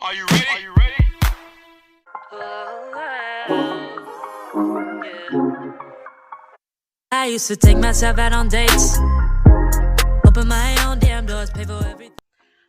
Are you ready? Are you ready? I used to take myself out on dates, open my own damn doors, pay for everything.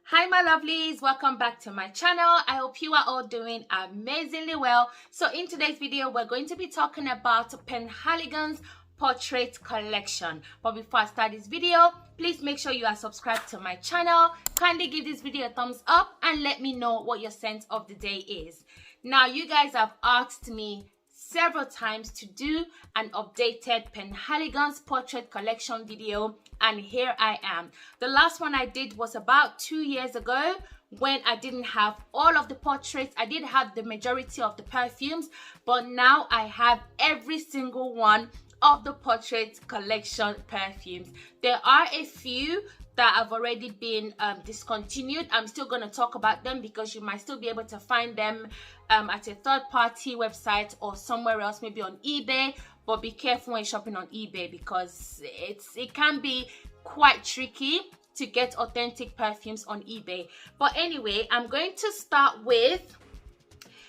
Hi my lovelies, welcome back to my channel. I hope you are all doing amazingly well. So in today's video, we're going to be talking about Penhaligon's portrait collection. But before I start this video, please make sure you are subscribed to my channel. Kindly give this video a thumbs up and let me know what your scent of the day is. Now, you guys have asked me several times to do an updated Penhaligon's portrait collection video, and here I am. The last one I did was about 2 years ago when I didn't have all of the portraits. I did have the majority of the perfumes, but now I have every single one of the portrait collection perfumes. There are a few that have already been discontinued. I'm still going to talk about them because you might still be able to find them at a third-party website or somewhere else, maybe on eBay. But be careful when shopping on eBay because it can be quite tricky to get authentic perfumes on eBay. But anyway, I'm going to start with,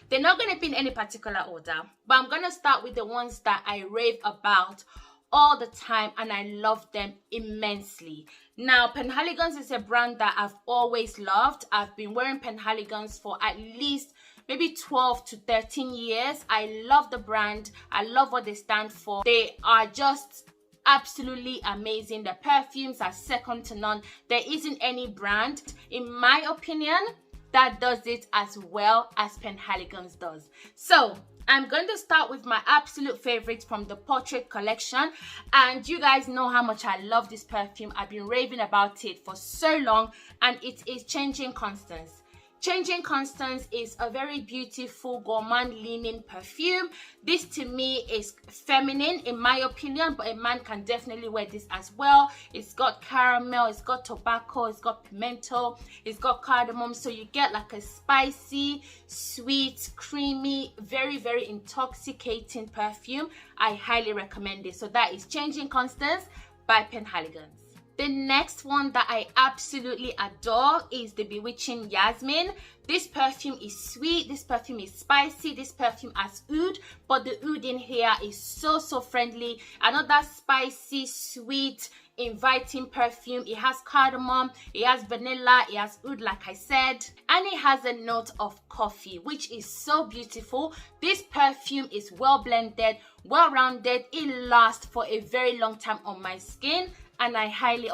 they're not going to be in any particular order, but I'm going to start with the ones that I rave about all the time and I love them immensely. Now, Penhaligon's is a brand that I've always loved. I've been wearing Penhaligon's for at least maybe 12 to 13 years. I love the brand. I love what they stand for. They are just absolutely amazing. The perfumes are second to none. There isn't any brand, in my opinion, that does it as well as Penhaligon's does. So I'm going to start with my absolute favorite from the portrait collection, and you guys know how much I love this perfume. I've been raving about it for so long, and it is Changing Constance. Changing Constance is a very beautiful gourmand leaning perfume. This to me is feminine in my opinion, but a man can definitely wear this as well. It's got caramel, it's got tobacco, it's got pimento, it's got cardamom, so you get like a spicy, sweet, creamy, very, very intoxicating perfume. I highly recommend it. So that is Changing Constance by Penhaligon's. The next one that I absolutely adore is the Bewitching Yasmine. This perfume is sweet, this perfume is spicy, this perfume has oud, but the oud in here is so friendly. Another spicy, sweet, inviting perfume. It has cardamom, it has vanilla, it has oud like I said, and it has a note of coffee, which is so beautiful. This perfume is well blended, well rounded. It lasts for a very long time on my skin, and I highly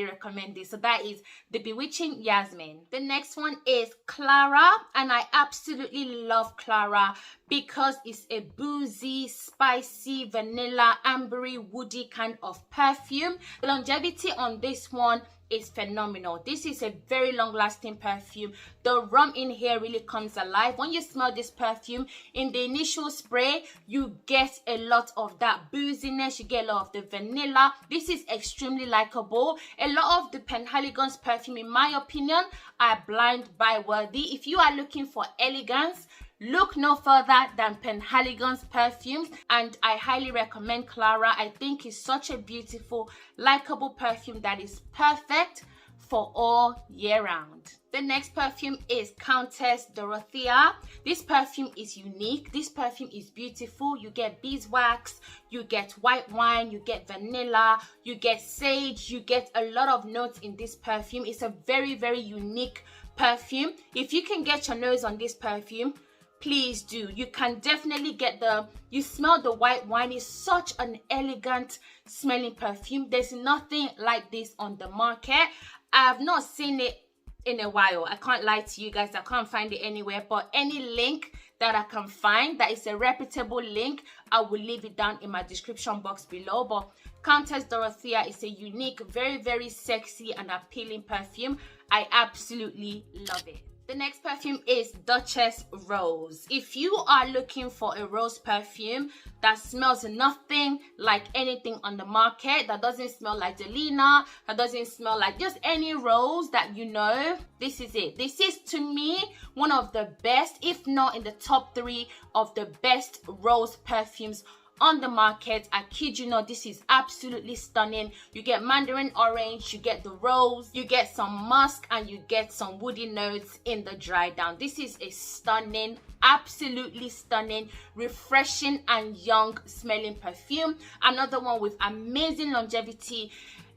recommend this. So that is the Bewitching Yasmine. The next one is Clara, and I absolutely love Clara because it's a boozy, spicy, vanilla, ambery, woody kind of perfume. The longevity on this one is phenomenal. This is a very long-lasting perfume. The rum in here really comes alive. When you smell this perfume in the initial spray, you get a lot of that booziness, you get a lot of the vanilla. This is extremely likable. A lot of the Penhaligon's perfume, in my opinion, are blind buy worthy. If you are looking for elegance, look no further than Penhaligon's perfumes, and I highly recommend Clara. I think it's such a beautiful, likable perfume that is perfect for all year round. The next perfume is Countess Dorothea. This perfume is unique. This perfume is beautiful. You get beeswax, you get white wine, you get vanilla, you get sage, you get a lot of notes in this perfume. It's a very, very unique perfume. If you can get your nose on this perfume, please do. You can definitely get you smell the white wine. It's such an elegant smelling perfume. There's nothing like this on the market. I have not seen it in a while. I can't lie to you guys. I can't find it anywhere, but any link that I can find that is a reputable link, I will leave it down in my description box below. But Countess Dorothea is a unique, very, very sexy and appealing perfume. I absolutely love it. The next perfume is Duchess Rose. If you are looking for a rose perfume that smells nothing like anything on the market, that doesn't smell like Delina, that doesn't smell like just any rose that you know, this is it. This is, to me, one of the best, if not in the top 3 of the best rose perfumes on the market. I kid you not, this is absolutely stunning. You get mandarin orange, you get the rose, you get some musk, and you get some woody notes in the dry down. This is a stunning, absolutely stunning, refreshing and young smelling perfume. Another one with amazing longevity.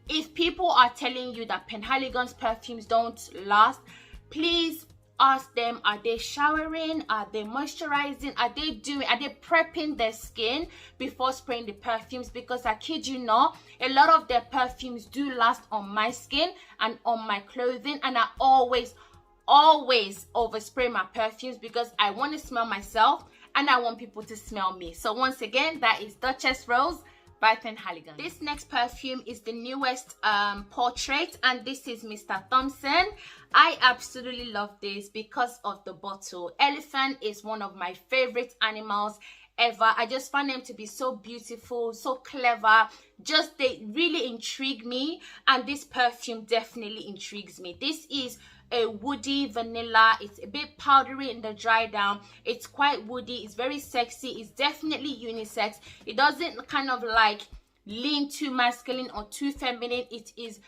If people are telling you that Penhaligon's perfumes don't last, please ask them, are they showering, are they moisturizing, are they prepping their skin before spraying the perfumes? Because I kid you not, a lot of their perfumes do last on my skin and on my clothing, and I always overspray my perfumes because I want to smell myself and I want people to smell me. So once again, that is Duchess Rose by Penhaligon. This next perfume is the newest portrait, and this is Mr. Thompson. I absolutely love this because of the bottle. Elephant is one of my favorite animals ever. I just find them to be so beautiful, so clever. Just, they really intrigue me, and this perfume definitely intrigues me. This is a woody vanilla. It's a bit powdery in the dry down. It's quite woody, it's very sexy, it's definitely unisex. It doesn't kind of like lean too masculine or too feminine. It is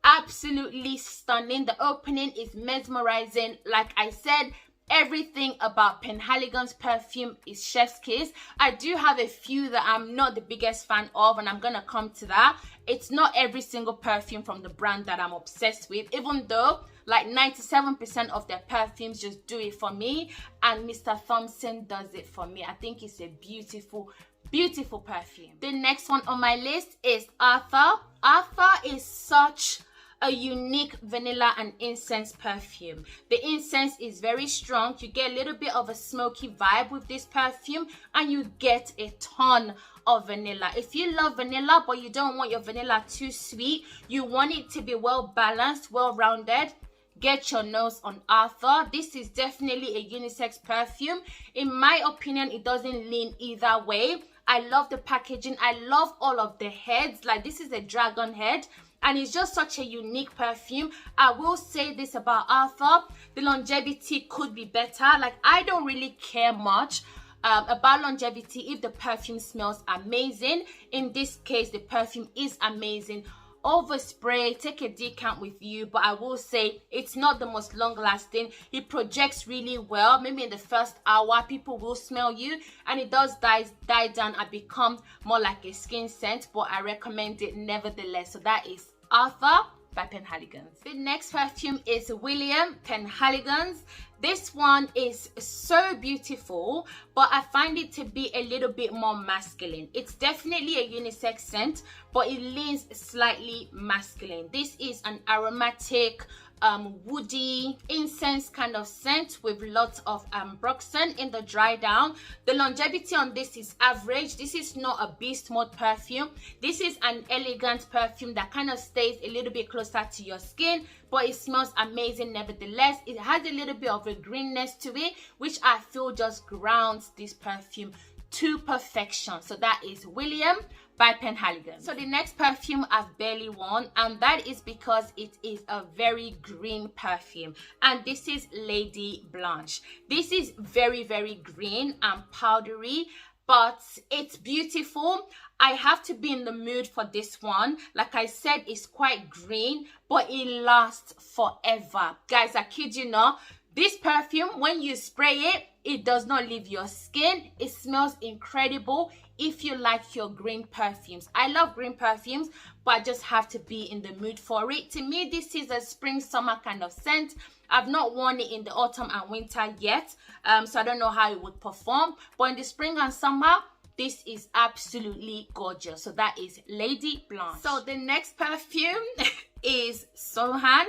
absolutely stunning. The opening is mesmerizing. Like I said, everything about Penhaligon's perfume is chef's kiss. I do have a few that I'm not the biggest fan of, and I'm gonna come to that. It's not every single perfume from the brand that I'm obsessed with, even though like 97% of their perfumes just do it for me, and Mr. Thompson does it for me. I think it's a beautiful, beautiful perfume. The next one on my list is Arthur. Arthur is such a unique vanilla and incense perfume. The incense is very strong. You get a little bit of a smoky vibe with this perfume, and you get a ton of vanilla. If you love vanilla but you don't want your vanilla too sweet, you want it to be well balanced, well rounded, get your nose on Arthur. This is definitely a unisex perfume. In my opinion, it doesn't lean either way. I love the packaging. I love all of the heads. Like, this is a dragon head, and it's just such a unique perfume. I will say this about Arthur, the longevity could be better. Like, I don't really care much about longevity if the perfume smells amazing. In this case, the perfume is amazing. Overspray, take a decant with you, but I will say it's not the most long lasting. It projects really well. Maybe in the first hour people will smell you, and it does die down and become more like a skin scent, but I recommend it nevertheless. So that is Arthur by Penhaligon. The next perfume is William Penhaligon's. This one is so beautiful, but I find it to be a little bit more masculine. It's definitely a unisex scent, but it leans slightly masculine. This is an aromatic, woody incense kind of scent with lots of ambroxan in the dry down. The longevity on this is average. This is not a beast mode perfume. This is an elegant perfume that kind of stays a little bit closer to your skin, but it smells amazing nevertheless. It has a little bit of a greenness to it, which I feel just grounds this perfume to perfection. So that is William by Penhaligon. So the next perfume I've barely worn, and that is because it is a very green perfume, and this is Lady Blanche. This is very, very green and powdery, but it's beautiful. I have to be in the mood for this one. Like I said, it's quite green, but it lasts forever. Guys, I kid you not, this perfume, when you spray it, it does not leave your skin. It smells incredible if you like your green perfumes. I love green perfumes, but I just have to be in the mood for it. To me, this is a spring summer kind of scent. I've not worn it in the autumn and winter yet, so I don't know how it would perform, but in the spring and summer, this is absolutely gorgeous. So that is Lady Blanche. So the next perfume is Sohan.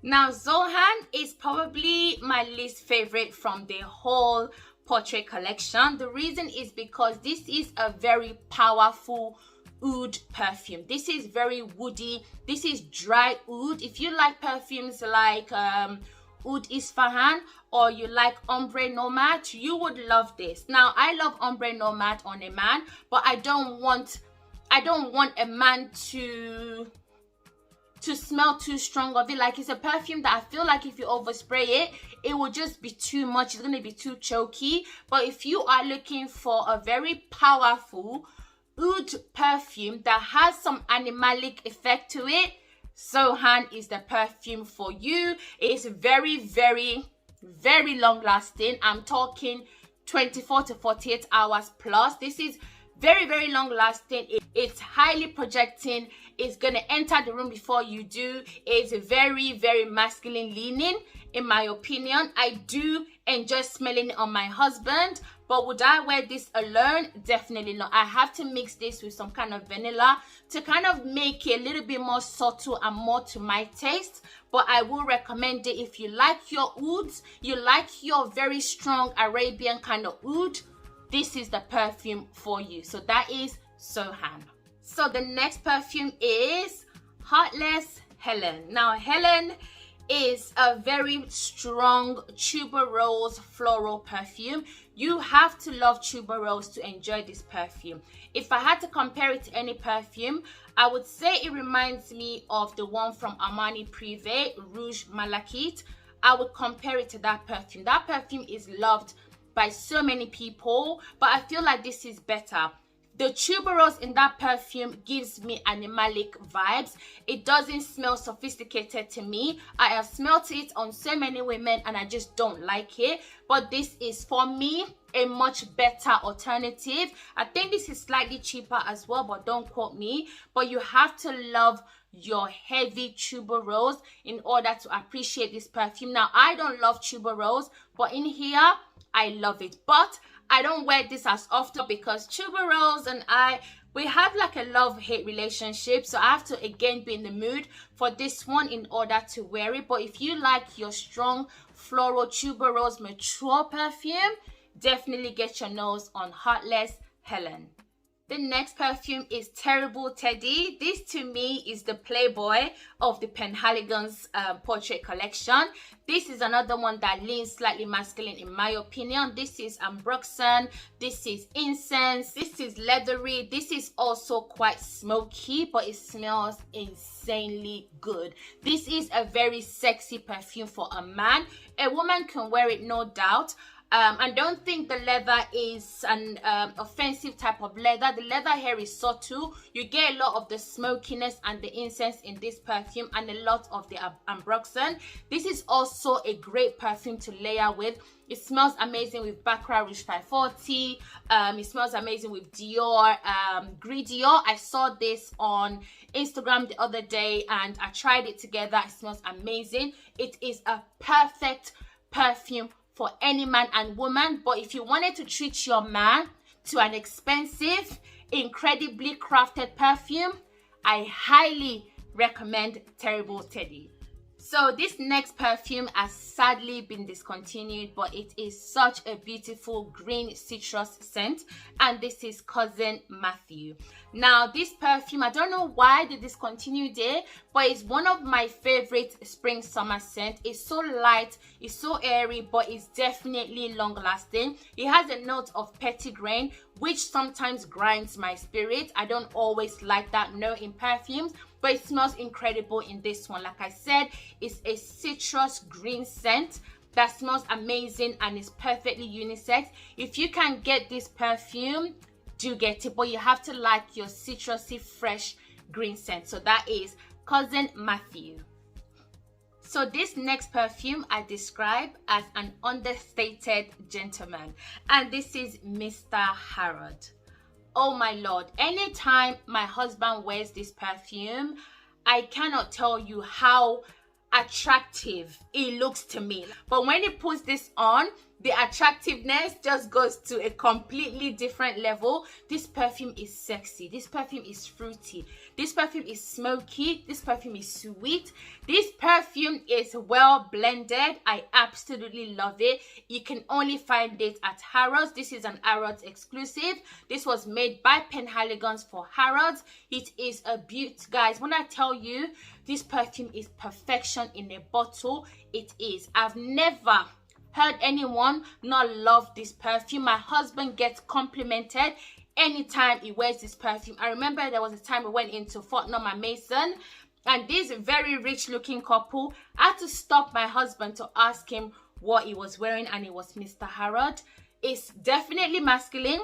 Now, Sohan is probably my least favorite from the whole portrait collection. The reason is because this is a very powerful oud perfume. This is very woody. This is dry oud. If you like perfumes like Oud Isfahan, or you like Ombre Nomad, you would love this. Now, I love Ombre Nomad on a man, but I don't want a man to to smell too strong of it. Like, it's a perfume that I feel like if you overspray it, it will just be too much. It's going to be too choky. But if you are looking for a very powerful oud perfume that has some animalic effect to it, Sohan is the perfume for you. It's very, very, very long lasting. I'm talking 24 to 48 hours plus. This is very, very long lasting. It's highly projecting. It's gonna enter the room before you do. It's very, very masculine leaning, in my opinion. I do enjoy smelling it on my husband, but would I wear this alone? Definitely not. I have to mix this with some kind of vanilla to kind of make it a little bit more subtle and more to my taste. But I will recommend it if you like your ouds, you like your very strong Arabian kind of oud. This is the perfume for you. So that is Sohan. So the next perfume is Heartless Helen. Now, Helen is a very strong tuberose floral perfume. You have to love tuberose to enjoy this perfume. If I had to compare it to any perfume, I would say it reminds me of the one from Armani Privé, Rouge Malachite. I would compare it to that perfume. That perfume is loved by so many people, but I feel like this is better. The tuberose in that perfume gives me animalic vibes. It doesn't smell sophisticated to me. I have smelled it on so many women and I just don't like it. But this is, for me, a much better alternative. I think this is slightly cheaper as well, but don't quote me. But you have to love your heavy tuberose in order to appreciate this perfume. Now, I don't love tuberose, but in here, I love it. But I don't wear this as often because tuberose and we have like a love-hate relationship. So I have to again be in the mood for this one in order to wear it. But if you like your strong floral tuberose mature perfume, definitely get your nose on Heartless Helen. The next perfume is Terrible Teddy. This to me is the Playboy of the Penhaligon's portrait collection. This is another one that leans slightly masculine in my opinion. This is ambroxan, this is incense, this is leathery, this is also quite smoky, but it smells insanely good. This is a very sexy perfume for a man. A woman can wear it, no doubt. I don't think the leather is an offensive type of leather. The leather here is subtle. You get a lot of the smokiness and the incense in this perfume and a lot of the ambroxan. This is also a great perfume to layer with. It smells amazing with Baccarat Rouge 540. It smells amazing with Dior, Gris Dior. I saw this on Instagram the other day and I tried it together. It smells amazing. It is a perfect perfume for any man and woman. But if you wanted to treat your man to an expensive, incredibly crafted perfume, I highly recommend Terrible Teddy. So this next perfume has sadly been discontinued, but it is such a beautiful green citrus scent, and this is Cousin Matthew. Now this perfume, I don't know why they discontinued it, but it's one of my favorite spring summer scent. It's so light, it's so airy, but it's definitely long lasting. It has a note of petitgrain, which sometimes grinds my spirit. I don't always like that note in perfumes, but it smells incredible in this one. Like I said, it's a citrus green scent that smells amazing and is perfectly unisex. If you can get this perfume, do get it, but you have to like your citrusy fresh green scent. So that is Cousin Matthew. So this next perfume I describe as an understated gentleman, and this is Mr. Harrod. Oh my lord, anytime my husband wears this perfume, I cannot tell you how attractive it looks to me. But when he puts this on, the attractiveness just goes to a completely different level. This perfume is sexy. This perfume is fruity. This perfume is smoky. This perfume is sweet. This perfume is well blended. I absolutely love it. You can only find it at Harrod's. This is an Harrod's exclusive. This was made by Penhaligons for Harrod's. It is a beauty, guys. When I tell you this perfume is perfection in a bottle, it is. I've never heard anyone not love this perfume. My husband gets complimented anytime he wears this perfume. I remember there was a time we went into Fortnum and Mason And this very rich looking couple, I had to stop my husband to ask him what he was wearing, and it was Mr. Harrod. It's definitely masculine.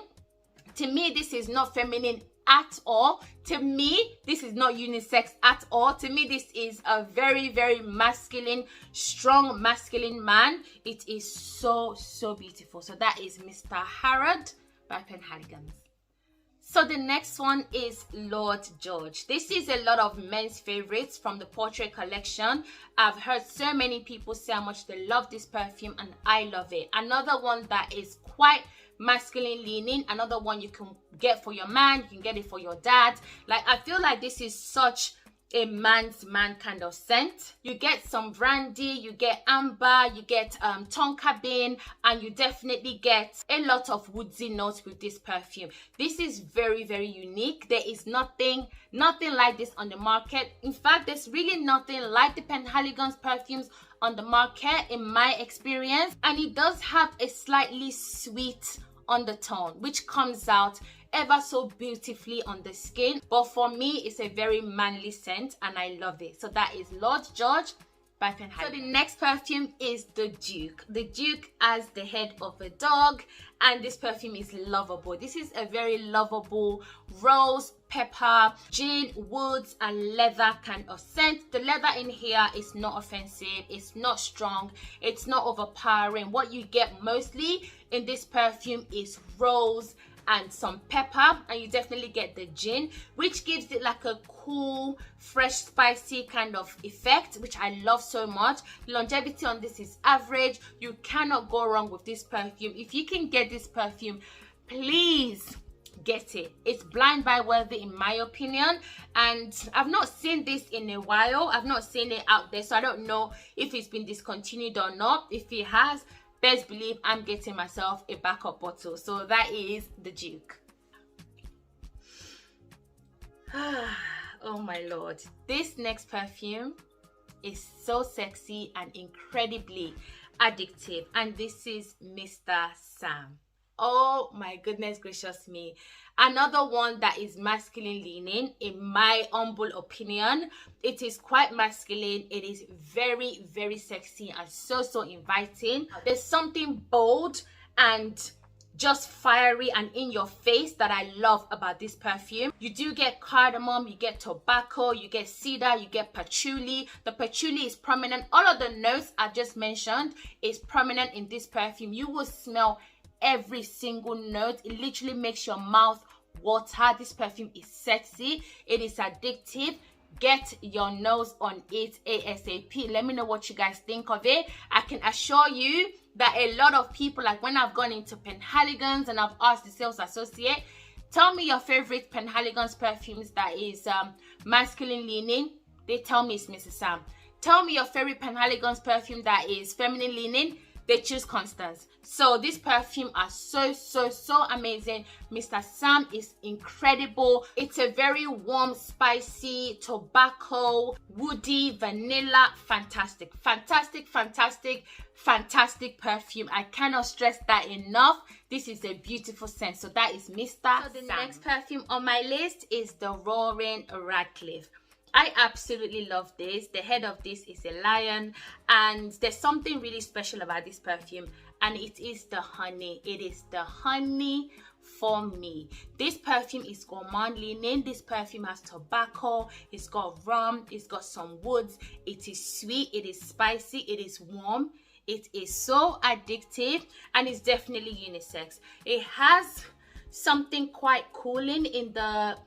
To me, this is not feminine at all. To me, this is not unisex at all. To me, this is a very, very masculine, strong masculine man. It is so, so beautiful. So that is Mr. Harrod by Penhaligon. So the next one is Lord George. This is a lot of men's favorites from the Portrait collection. I've heard so many people say how much they love this perfume, and I love it. Another one that is quite masculine leaning, another one you can get for your man, you can get it for your dad. Like, I feel like this is such a man's man kind of scent. You get some brandy, you get amber, you get tonka bean, and you definitely get a lot of woodsy notes with this perfume. This is very, very unique. There is nothing like this on the market. In fact, there's really nothing like the Penhaligon's perfumes on the market in my experience. And it does have a slightly sweet undertone, which comes out ever so beautifully on the skin. But for me, it's a very manly scent, and I love it. So that is Lord George by Penhaligon. So the next perfume is the Duke. The Duke has the head of a dog, and this perfume is lovable. This is a very lovable rose, pepper, gin, woods, and leather kind of scent. The leather in here is not offensive, it's not strong, it's not overpowering. What you get mostly in this perfume is rose and some pepper, and you definitely get the gin, which gives it like a cool, fresh, spicy kind of effect, which I love so much. The longevity on this is average. You cannot go wrong with this perfume. If you can get this perfume, please get it. It's blind buy worthy in my opinion, and I've not seen this in a while. I've not seen it out there, so I don't know if it's been discontinued or not. If it has, best believe I'm getting myself a backup bottle. So that is the Duke. Oh my lord, this next perfume is so sexy and incredibly addictive, and this is Mr. Sam. Oh my goodness gracious me. Another one that is masculine leaning, in my humble opinion. It is quite masculine. It is very, very sexy and so, so inviting. There's something bold and just fiery and in your face that I love about this perfume. You do get cardamom, you get tobacco, you get cedar, you get patchouli. The patchouli is prominent. All of the notes I just mentioned is prominent in this perfume. You will smell every single note. It literally makes your mouth water. This perfume is sexy. It is addictive. Get your nose on it ASAP. Let me know what you guys think of it. I can assure you that a lot of people, like when I've gone into Penhaligon's and I've asked the sales associate, tell me your favorite Penhaligon's perfumes that is masculine leaning, they tell me it's Mr. Sam. Tell me your favorite Penhaligon's perfume that is feminine leaning, they choose Constance. So this perfume are so, so, so amazing. Mr. Sam is incredible. It's a very warm, spicy, tobacco, woody, vanilla, fantastic, fantastic, fantastic, fantastic perfume. I cannot stress that enough. This is a beautiful scent. So that is Mr. Sam. So the next perfume on my list is the Roaring Radcliffe. I absolutely love this. The head of this is a lion, and there's something really special about this perfume, and it is the honey. It is the honey for me. This perfume is gourmand leaning. This perfume has tobacco, it's got rum, it's got some woods. It is sweet, it is spicy, it is warm. It is so addictive, and it's definitely unisex. It has something quite cooling in the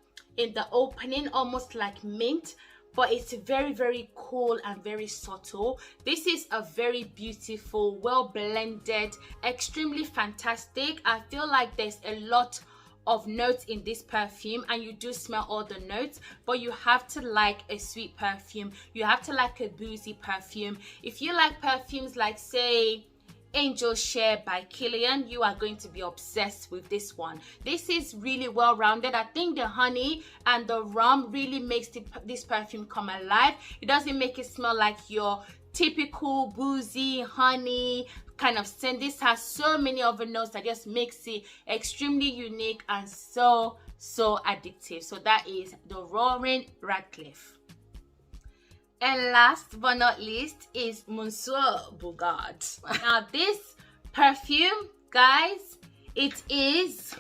opening, almost like mint, but it's very, very cool and very subtle. This is a very beautiful, well blended, extremely fantastic. I feel like there's a lot of notes in this perfume, and you do smell all the notes, but you have to like a sweet perfume. You have to like a boozy perfume. If you like perfumes like, say, Angel Share by Kilian, you are going to be obsessed with this one. This is really well rounded. I think the honey and the rum really makes this perfume come alive. It doesn't make it smell like your typical boozy honey kind of scent. This has so many other notes that just makes it extremely unique and so, so addictive. So that is the Roaring Radcliffe. And last but not least is Monsieur Beauregard. Now this perfume, guys, it is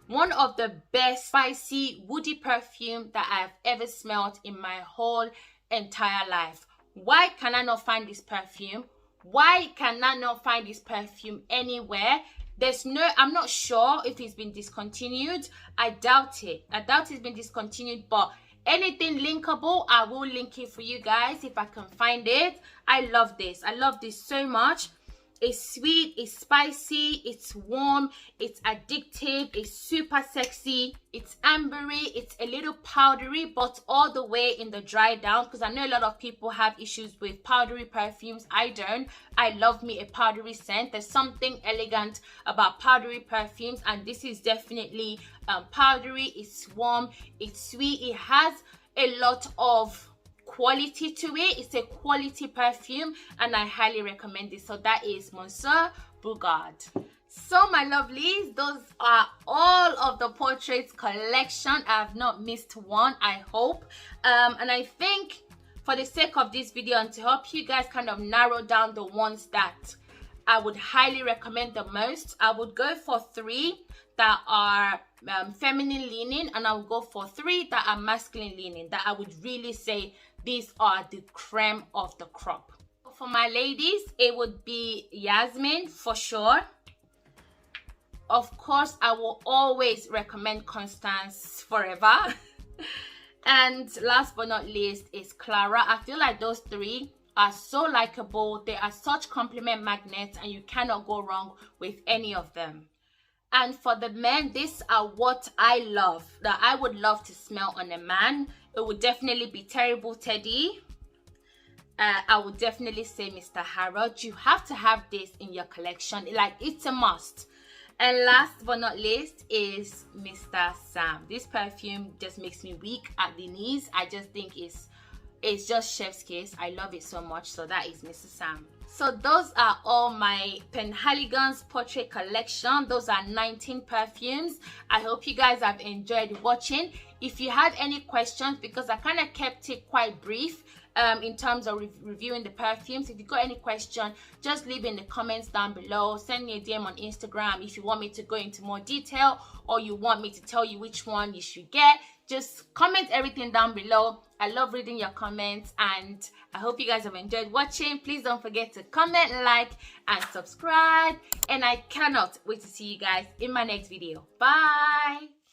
one of the best spicy woody perfume that I've ever smelled in my whole entire life. Why can I not find this perfume? Why can I not find this perfume anywhere? I'm not sure if it's been discontinued. I doubt it. I doubt it's been discontinued, but anything linkable, I will link it for you guys if I can find it. I love this. I love this so much. It's sweet, it's spicy, it's warm, it's addictive, it's super sexy, it's ambery, it's a little powdery, but all the way in the dry down, because I know a lot of people have issues with powdery perfumes. I don't. I love me a powdery scent. There's something elegant about powdery perfumes, and this is definitely powdery. It's warm, it's sweet, it has a lot of quality to it. It's a quality perfume and I highly recommend it. So that is Monsieur Beauregard. So my lovelies, those are all of the portraits collection. I have not missed one, I hope. And I think for the sake of this video and to help you guys kind of narrow down the ones that I would highly recommend the most, I would go for 3 that are feminine leaning, and I would go for 3 that are masculine leaning, that I would really say these are the creme of the crop. For my ladies, it would be Yasmine for sure. Of course, I will always recommend Constance forever. And last but not least is Clara. I feel like those 3 are so likable. They are such compliment magnets and you cannot go wrong with any of them. And for the men, these are what I love, that I would love to smell on a man. It would definitely be Terrible Teddy. I would definitely say Mr. Harrod. You have to have this in your collection. Like, it's a must. And last but not least is Mr. Sam. This perfume just makes me weak at the knees. I just think it's just chef's kiss. I love it so much. So that is Mr. Sam. So those are all my Penhaligon's portrait collection. Those are 19 perfumes. I hope you guys have enjoyed watching. If you had any questions, because I kind of kept it quite brief in terms of reviewing the perfumes, if you got any question, just leave in the comments down below. Send me a DM on Instagram if you want me to go into more detail or you want me to tell you which one you should get. Just comment everything down below. I love reading your comments and I hope you guys have enjoyed watching. Please don't forget to comment, like, and subscribe. And I cannot wait to see you guys in my next video. Bye!